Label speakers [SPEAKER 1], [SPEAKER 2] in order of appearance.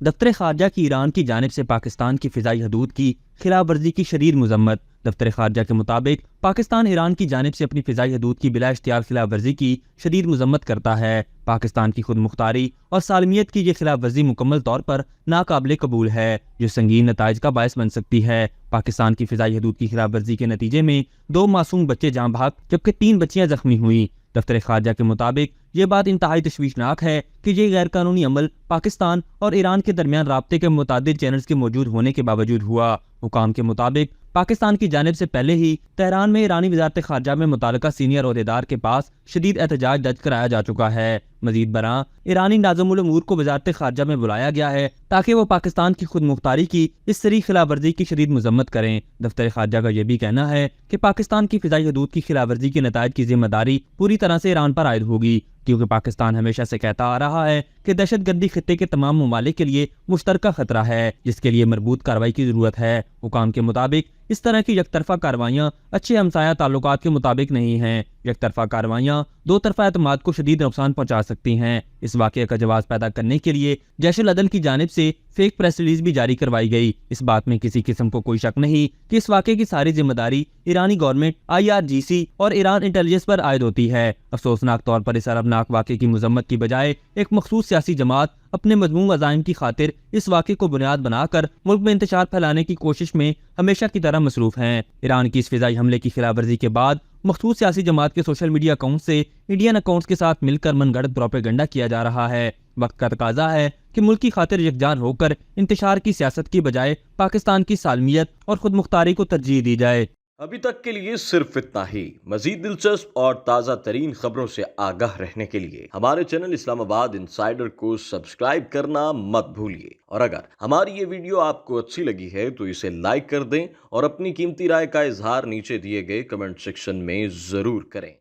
[SPEAKER 1] دفتر خارجہ کی ایران کی جانب سے پاکستان کی فضائی حدود کی خلاف ورزی کی شدید مذمت۔ دفتر خارجہ کے مطابق پاکستان ایران کی جانب سے اپنی فضائی حدود کی بلا اشتعال خلاف ورزی کی شدید مذمت کرتا ہے۔ پاکستان کی خود مختاری اور سالمیت کی یہ خلاف ورزی مکمل طور پر ناقابل قبول ہے، جو سنگین نتائج کا باعث بن سکتی ہے۔ پاکستان کی فضائی حدود کی خلاف ورزی کے نتیجے میں 2 معصوم بچے جان بحق جبکہ 3 بچیاں زخمی ہوئیں۔ دفتر خارجہ کے مطابق یہ بات انتہائی تشویشناک ہے کہ یہ غیر قانونی عمل پاکستان اور ایران کے درمیان رابطے کے متعدد چینلز کے موجود ہونے کے باوجود ہوا۔ حکام کے مطابق پاکستان کی جانب سے پہلے ہی تہران میں ایرانی وزارت خارجہ میں متعلقہ سینئر عہدیدار کے پاس شدید احتجاج درج کرایا جا چکا ہے۔ مزید برآں ایرانی ناظم الامور کو وزارت خارجہ میں بلایا گیا ہے تاکہ وہ پاکستان کی خود مختاری کی اس صریح خلاف ورزی کی شدید مذمت کریں۔ دفتر خارجہ کا یہ بھی کہنا ہے کہ پاکستان کی فضائی حدود کی خلاف ورزی کے نتائج کی ذمہ داری پوری طرح سے ایران پر عائد ہوگی، کیونکہ پاکستان ہمیشہ سے کہتا آ رہا ہے کہ دہشت گردی خطے کے تمام ممالک کے لیے مشترکہ خطرہ ہے، جس کے لیے مربوط کارروائی کی ضرورت ہے۔ حکام کے مطابق اس طرح کی یک طرفہ کارروائیاں اچھے ہمسایہ تعلقات کے مطابق نہیں ہیں۔ یک طرفہ کارروائیاں دو طرفہ اعتماد کو شدید نقصان پہنچا سکتی ہیں۔ اس واقعے کا جواز پیدا کرنے کے لیے جیش العدل کی جانب سے فیک پریس ریلیز بھی جاری کروائی گئی۔ اس بات میں کسی قسم کو کوئی شک نہیں کہ اس واقعے کی ساری ذمہ داری ایرانی گورنمنٹ، IRGC اور ایران انٹیلیجنس پر عائد ہوتی ہے۔ افسوسناک طور پر اس اربناک واقعے کی مذمت کی بجائے ایک مخصوص سیاسی جماعت اپنے مذموم عزائم کی خاطر اس واقعے کو بنیاد بنا کر ملک میں انتشار پھیلانے کی کوشش میں ہمیشہ کی طرح مصروف ہیں۔ ایران کی اس فضائی حملے کی خلاف ورزی کے بعد مخصوص سیاسی جماعت کے سوشل میڈیا اکاؤنٹ سے انڈین اکاؤنٹس کے ساتھ مل کر من گھڑت پروپیگنڈا کیا جا رہا ہے۔ وقت کا تقاضا ہے کہ ملک کی خاطر یکجان ہو کر انتشار کی سیاست کی بجائے پاکستان کی سالمیت اور خود مختاری کو ترجیح دی جائے۔
[SPEAKER 2] ابھی تک کے لیے صرف اتنا ہی۔ مزید دلچسپ اور تازہ ترین خبروں سے آگاہ رہنے کے لیے ہمارے چینل اسلام آباد انسائیڈر کو سبسکرائب کرنا مت بھولیے، اور اگر ہماری یہ ویڈیو آپ کو اچھی لگی ہے تو اسے لائک کر دیں اور اپنی قیمتی رائے کا اظہار نیچے دیے گئے کمنٹ سیکشن میں ضرور کریں۔